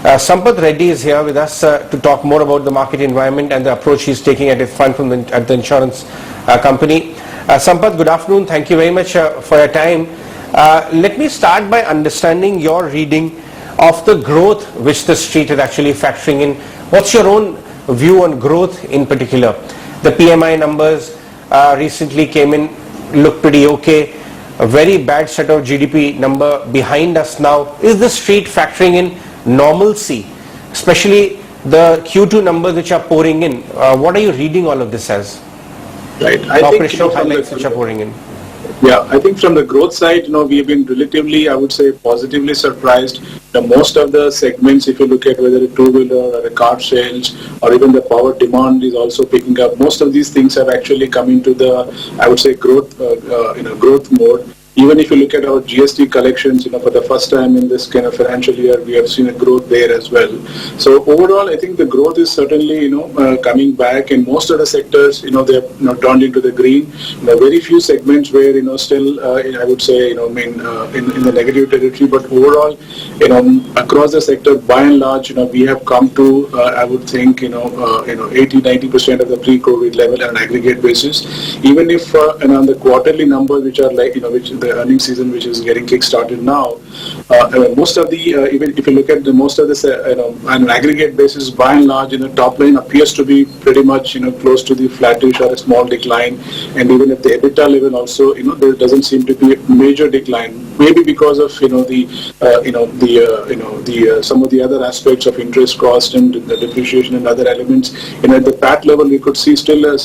Sampath Reddy is here with us to talk more about the market environment and the approach he's taking at his fund from at the insurance company. Sampath, good afternoon. Thank you very much for your time. Let me start by understanding your reading of the growth which the street is actually factoring in. What's your own view on growth in particular? The PMI numbers recently came in, look pretty okay. A very bad set of GDP number behind us now. Is the street factoring in normalcy, especially the Q2 numbers which are pouring in? What are you reading all of this as? Right. Operational highlights which are pouring in. Yeah, I think from the growth side, we have been relatively, I would say, positively surprised. Most of the segments, if you look at whether a two-wheeler or a car sales or even the power demand is also picking up, most of these things have actually come into the, I would say, growth mode. Even if you look at our GST collections, for the first time in this kind of financial year, we have seen a growth there as well. So overall, I think the growth is certainly, coming back in most of the sectors. They have turned into the green. Very few segments where, still, I would say, in the negative territory. But overall, across the sector, by and large, we have come to, I would think, 80-90% of the pre-COVID level on an aggregate basis. Even if, on the quarterly numbers, which are like, which the earnings season which is getting kick-started now, most of the, even if you look at most of this, on an aggregate basis, by and large, top line appears to be pretty much, close to the flattish or a small decline. And even at the EBITDA level also, there doesn't seem to be a major decline. Maybe because of, some of the other aspects of interest cost and the depreciation and other elements. At the PAT level, we could see still,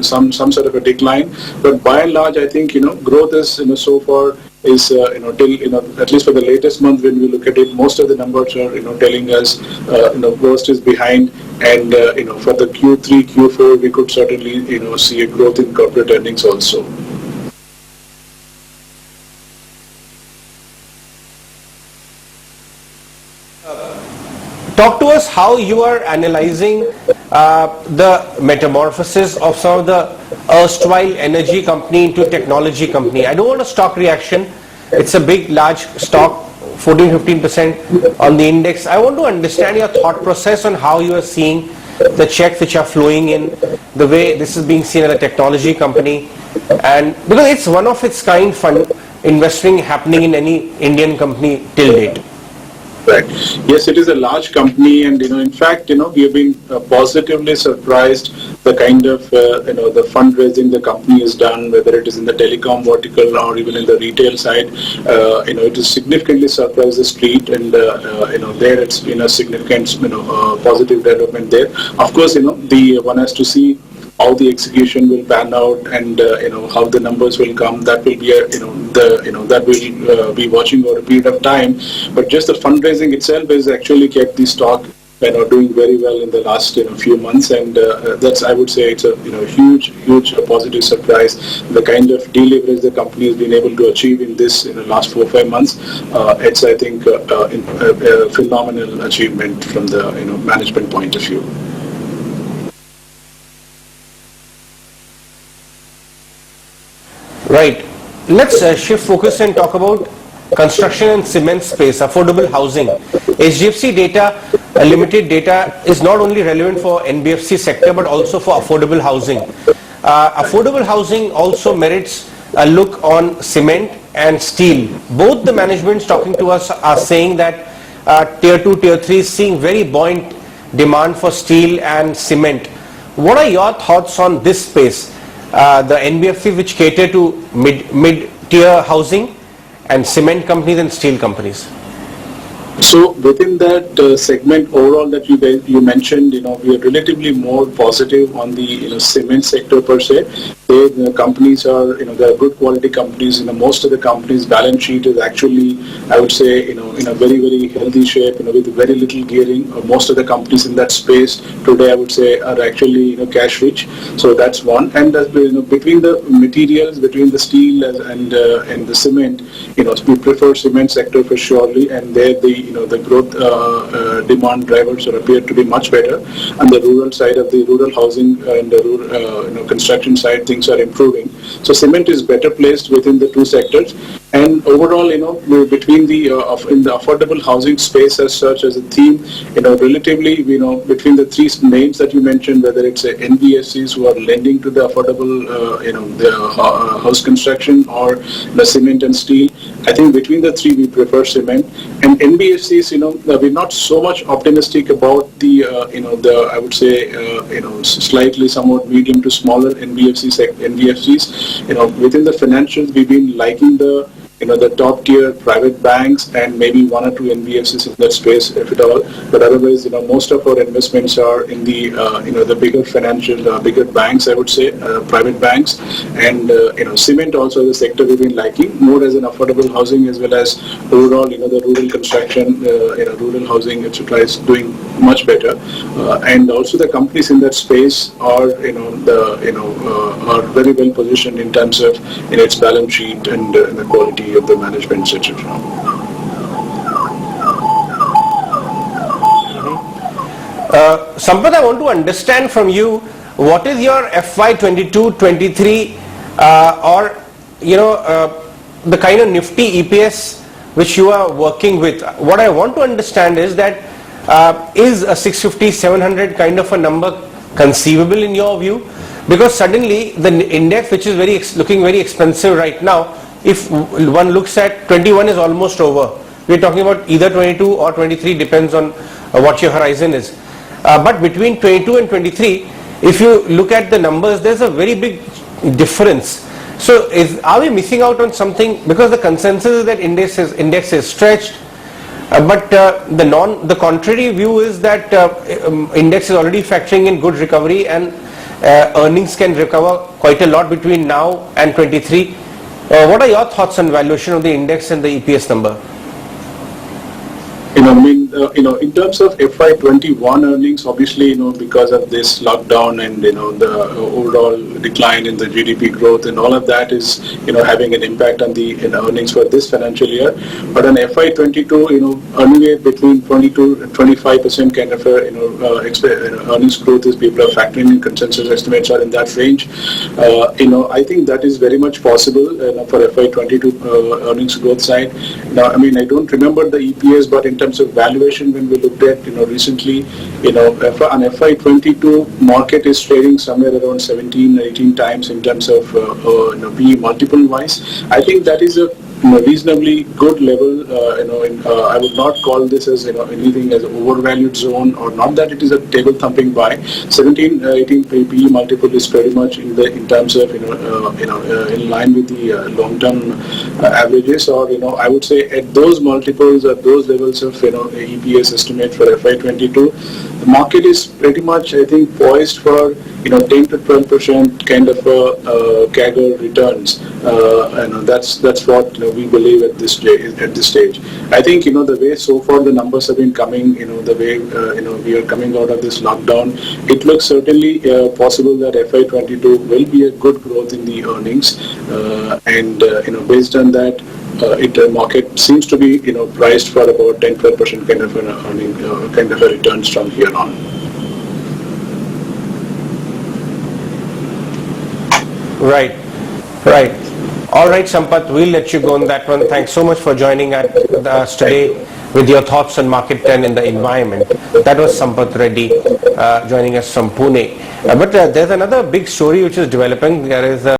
some sort of a decline. But by and large, I think, growth is, so far is, till, at least for the latest month when we look at it, most of the numbers are, telling us, worst is behind. And, for the Q3, Q4, we could certainly, see a growth in corporate earnings also. Talk to us how you are analyzing the metamorphosis of some of the erstwhile energy company into technology company. I don't want a stock reaction. It's a big, large stock, 14-15% on the index. I want to understand your thought process on how you are seeing the checks which are flowing in, the way this is being seen as a technology company, and because it's one of its kind fund investing happening in any Indian company till date. Right. Yes, it is a large company, and in fact, we have been positively surprised the kind of the fundraising the company has done, whether it is in the telecom vertical or even in the retail side. It has significantly surprised the street, and there it's been a significant positive development there. Of course, the one has to see how the execution will pan out, and how the numbers will come. That will be that will be watching over a period of time. But just the fundraising itself has actually kept the stock doing very well in the last few months, and that's, I would say, it's a huge positive surprise. The kind of deleverage the company has been able to achieve in this last 4 or 5 months, it's, I think, a phenomenal achievement from the management point of view. Right. Let's shift focus and talk about construction and cement space, affordable housing. HDFC data, limited data, is not only relevant for NBFC sector but also for affordable housing. Affordable housing also merits a look on cement and steel. Both the managements talking to us are saying that tier 2, tier 3 is seeing very buoyant demand for steel and cement. What are your thoughts on this space? The NBFC which cater to mid-tier housing, and cement companies and steel companies. So within that segment overall that you mentioned, we are relatively more positive on the cement sector per se. The companies are, they are good quality companies. Most of the companies' balance sheet is actually, I would say, in a very, very healthy shape, with very little gearing. Most of the companies in that space today, I would say, are actually, cash rich. So that's one. And between the materials, between the steel and the cement, we prefer cement sector for surely, and there the growth demand drivers appear to be much better. On the rural side of the rural housing and the rural construction side, things are improving. So cement is better placed within the two sectors. And overall, between the in the affordable housing space as such as a theme, relatively, between the three names that you mentioned, whether it's NBFCs who are lending to the affordable, house construction, or the cement and steel, I think between the three we prefer cement. And NBFCs, we're not so much optimistic about the, I would say, slightly somewhat medium to smaller NBFCs. Within the financials, we've been liking the top tier private banks and maybe one or two NBFCs in that space, if at all. But otherwise, most of our investments are in the, the bigger financial, bigger banks, I would say, private banks. And, cement also is a sector we've been liking, more as an affordable housing as well as overall, the rural construction, rural housing, etc. is doing much better. And also the companies in that space are, are very well positioned in terms of, its balance sheet and the quality of the management, etc. Sampath, I want to understand from you, what is your FY22-23 or the kind of nifty EPS which you are working with? What I want to understand is that is a 650, 700 kind of a number conceivable in your view? Because suddenly the index, which is looking very expensive right now, if one looks at 21 is almost over. We're talking about either 22 or 23, depends on what your horizon is. But between 22 and 23, if you look at the numbers, there's a very big difference. So are we missing out on something? Because the consensus is that index is stretched, but the contrary view is that index is already factoring in good recovery, and earnings can recover quite a lot between now and 23. What are your thoughts on valuation of the index and the EPS number? In terms of FY21 earnings, obviously, because of this lockdown and, the overall decline in the GDP growth and all of that is, having an impact on the earnings for this financial year. But on FY22, anywhere between 22 and 25% kind of, earnings growth is people are factoring in, consensus estimates are in that range. I think that is very much possible for FY22 earnings growth side. Now, I don't remember the EPS, but in terms of valuation, when we looked at, recently, on FY22, market is trading somewhere around 17, 18 times in terms of PE multiple wise. I think that is a reasonably good level. I would not call this as anything as an overvalued zone, or not that it is a table thumping buy. 17, 18 PE multiple is pretty much in terms of in line with the long-term averages, or I would say at those multiples or those levels of EPS estimate for FY22, the market is pretty much, I think, poised for 10 to 12% kind of CAGR returns. That's what we believe at this stage. I think the way so far the numbers have been coming, the way we are coming out of this lockdown, it looks certainly possible that FY22 will be a good growth in the earnings, and based on that, the market seems to be priced for about 10-12% kind of an earning kind of a returns from here on. Right. All right, Sampath, we'll let you go on that one. Thanks so much for joining us today with your thoughts on market trend in the environment. That was Sampath Reddy joining us from Pune. But there's another big story which is developing. There is